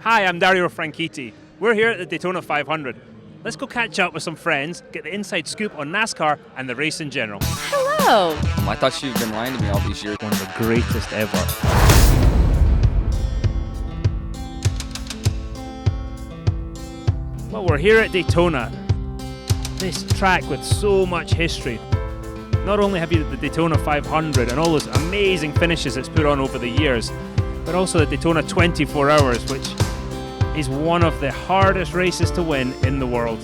Hi, I'm Dario Franchitti. We're here at the Daytona 500. Let's go catch up with some friends, get the inside scoop on NASCAR and the race in general. Hello. I thought you'd been lying to me all these years. One of the greatest ever. Well, we're here at Daytona. This track with so much history. Not only have you the Daytona 500 and all those amazing finishes it's put on over the years, but also the Daytona 24 Hours, which is one of the hardest races to win in the world.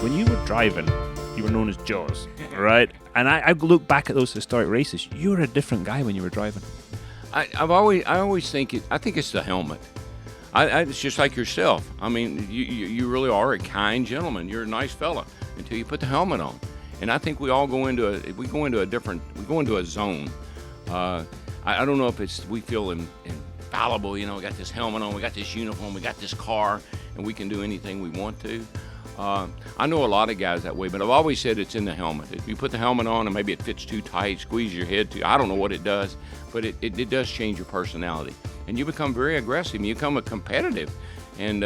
When you were driving, you were known as Jaws, right? And I look back at those historic races. You were a different guy when you were driving. I always think it's the helmet. It's just like yourself. I mean, you really are a kind gentleman. You're a nice fella until you put the helmet on. And I think we all go into a zone. I don't know if we feel infallible. You know, we got this helmet on, we got this uniform, we got this car, and we can do anything we want to. I know a lot of guys that way, but I've always said it's in the helmet. If you put the helmet on and maybe it fits too tight, squeeze your head too, I don't know what it does, but it does change your personality. And you become very aggressive, and you become a competitive, and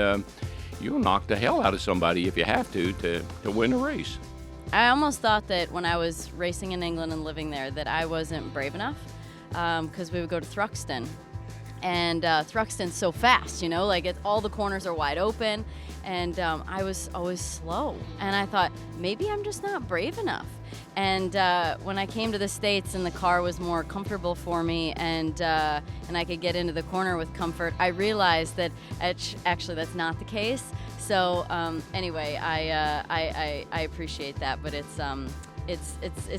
you'll knock the hell out of somebody if you have to win the race. I almost thought that when I was racing in England and living there that I wasn't brave enough because we would go to Thruxton. And Thruxton's so fast, you know, like all the corners are wide open, and I was always slow. And I thought, maybe I'm just not brave enough. And when I came to the States and the car was more comfortable for me, and I could get into the corner with comfort, I realized that actually that's not the case. So anyway, I appreciate that, but it's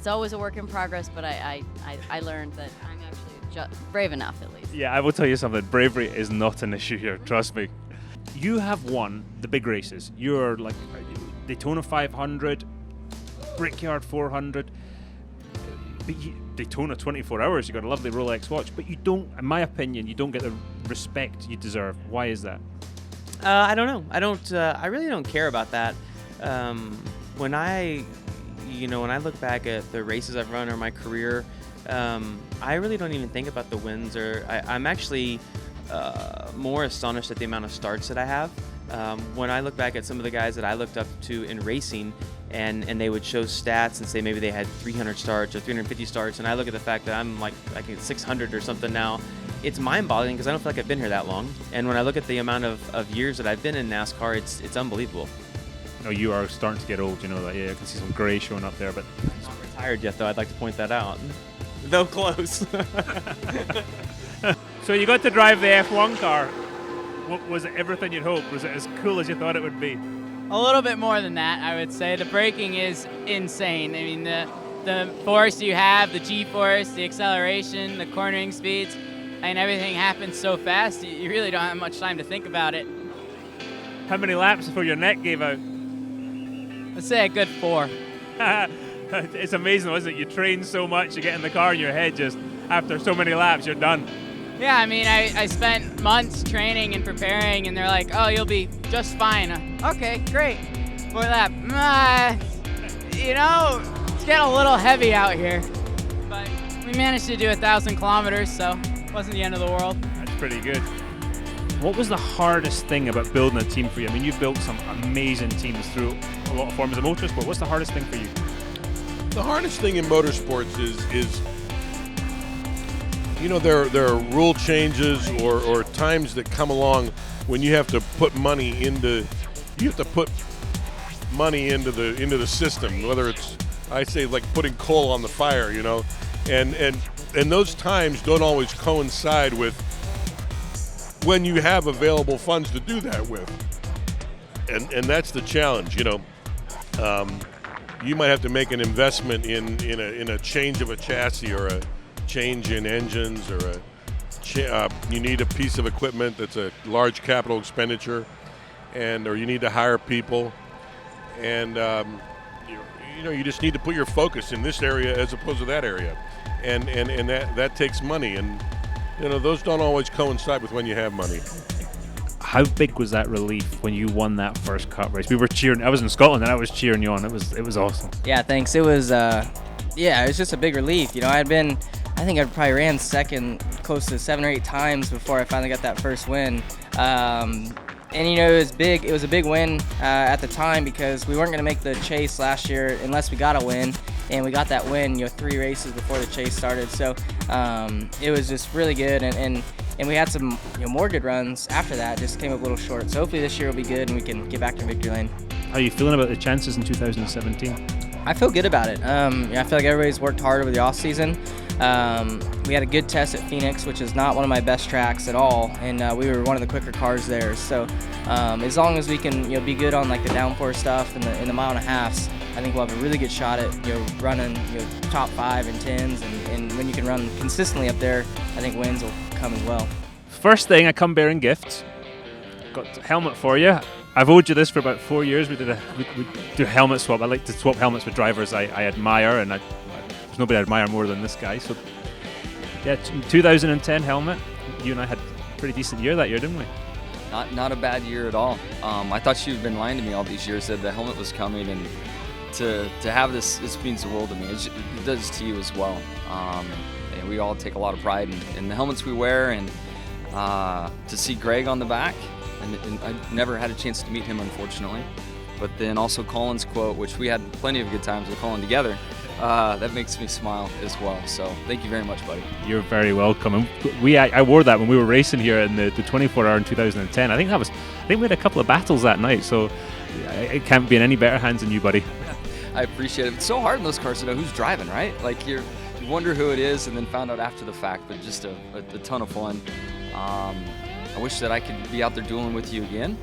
always a work in progress. But I learned that I'm actually brave enough, at least. Yeah, I will tell you something. Bravery is not an issue here. Trust me. You have won the big races. You're like Daytona 500, Brickyard 400, but Daytona 24 Hours. You got a lovely Rolex watch, but you don't, in my opinion, you don't get the respect you deserve. Why is that? I don't know. I really don't care about that. When I look back at the races I've run or my career, I really don't even think about the wins. I'm actually more astonished at the amount of starts that I have. When I look back at some of the guys that I looked up to in racing, and they would show stats and say maybe they had 300 starts or 350 starts, and I look at the fact that I'm like 600 or something now. It's mind-boggling because I don't feel like I've been here that long. And when I look at the amount of years that I've been in NASCAR, it's unbelievable. No, you are starting to get old, you know that. Yeah, I can see some gray showing up there, but I'm not retired yet, though. I'd like to point that out. Though close. So you got to drive the F1 car. Was it everything you'd hoped? Was it as cool as you thought it would be? A little bit more than that, I would say. The braking is insane. I mean, the force you have, the G-force, the acceleration, the cornering speeds, and everything happens so fast, you really don't have much time to think about it. How many laps before your neck gave out? Let's say a good 4. It's amazing, though, isn't it? You train so much, you get in the car and your head just, after so many laps, you're done. Yeah, I mean, I spent months training and preparing, and they're like, oh, you'll be just fine. Okay, great. 4 lap. You know, it's getting a little heavy out here. But we managed to do 1,000 kilometers, so it wasn't the end of the world. That's pretty good. What was the hardest thing about building a team for you? I mean, you've built some amazing teams through a lot of forms of motorsport. What's the hardest thing for you? The hardest thing in motorsports is you know, there are rule changes or times that come along when you have to put money into the system, whether it's, I say, like putting coal on the fire, you know, and those times don't always coincide with when you have available funds to do that with, and that's the challenge, you know. You might have to make an investment in a change of a chassis or a change in engines, or you need a piece of equipment that's a large capital expenditure, or you need to hire people, and you just need to put your focus in this area as opposed to that area, and that takes money, and you know, those don't always coincide with when you have money. How big was that relief when you won that first Cup race? We were cheering. I was in Scotland and I was cheering you on. It was awesome. Yeah, thanks. It was just a big relief. You know, I think I probably ran second close to 7 or 8 times before I finally got that first win. And you know, it was big. It was a big win at the time because we weren't going to make the chase last year unless we got a win, and we got that win, you know, 3 races before the chase started. So it was just really good, and we had some, you know, more good runs after that. Just came up a little short. So hopefully this year will be good and we can get back to victory lane. How are you feeling about the chances in 2017? I feel good about it. Yeah, I feel like everybody's worked hard over the off season. We had a good test at Phoenix, which is not one of my best tracks at all, and we were one of the quicker cars there. So as long as we can, you know, be good on like the downforce stuff and the mile and a halves, I think we'll have a really good shot at, you know, running, you know, top 5 and 10s, and when you can run consistently up there, I think wins will come as well. First thing, I come bearing gifts. Got a helmet for you. I've owed you this for about 4 years. We do a helmet swap. I like to swap helmets with drivers I admire, and there's nobody I admire more than this guy. So, yeah, 2010 helmet. You and I had a pretty decent year that year, didn't we? Not a bad year at all. I thought you'd been lying to me all these years that the helmet was coming, and to have this means the world to me. It does to you as well. And we all take a lot of pride in the helmets we wear, and to see Greg on the back. And I never had a chance to meet him, unfortunately. But then also Colin's quote, which we had plenty of good times with Colin together, that makes me smile as well. So thank you very much, buddy. You're very welcome. And I wore that when we were racing here in the 24-hour in 2010. I think we had a couple of battles that night, so it can't be in any better hands than you, buddy. I appreciate it. It's so hard in those cars to know who's driving, right? Like you wonder who it is, and then found out after the fact. But just a ton of fun. I wish that I could be out there dueling with you again.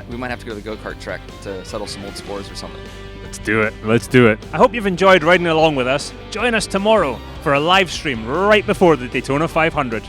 We might have to go to the go-kart track to settle some old scores or something. Let's do it. Let's do it. I hope you've enjoyed riding along with us. Join us tomorrow for a live stream right before the Daytona 500.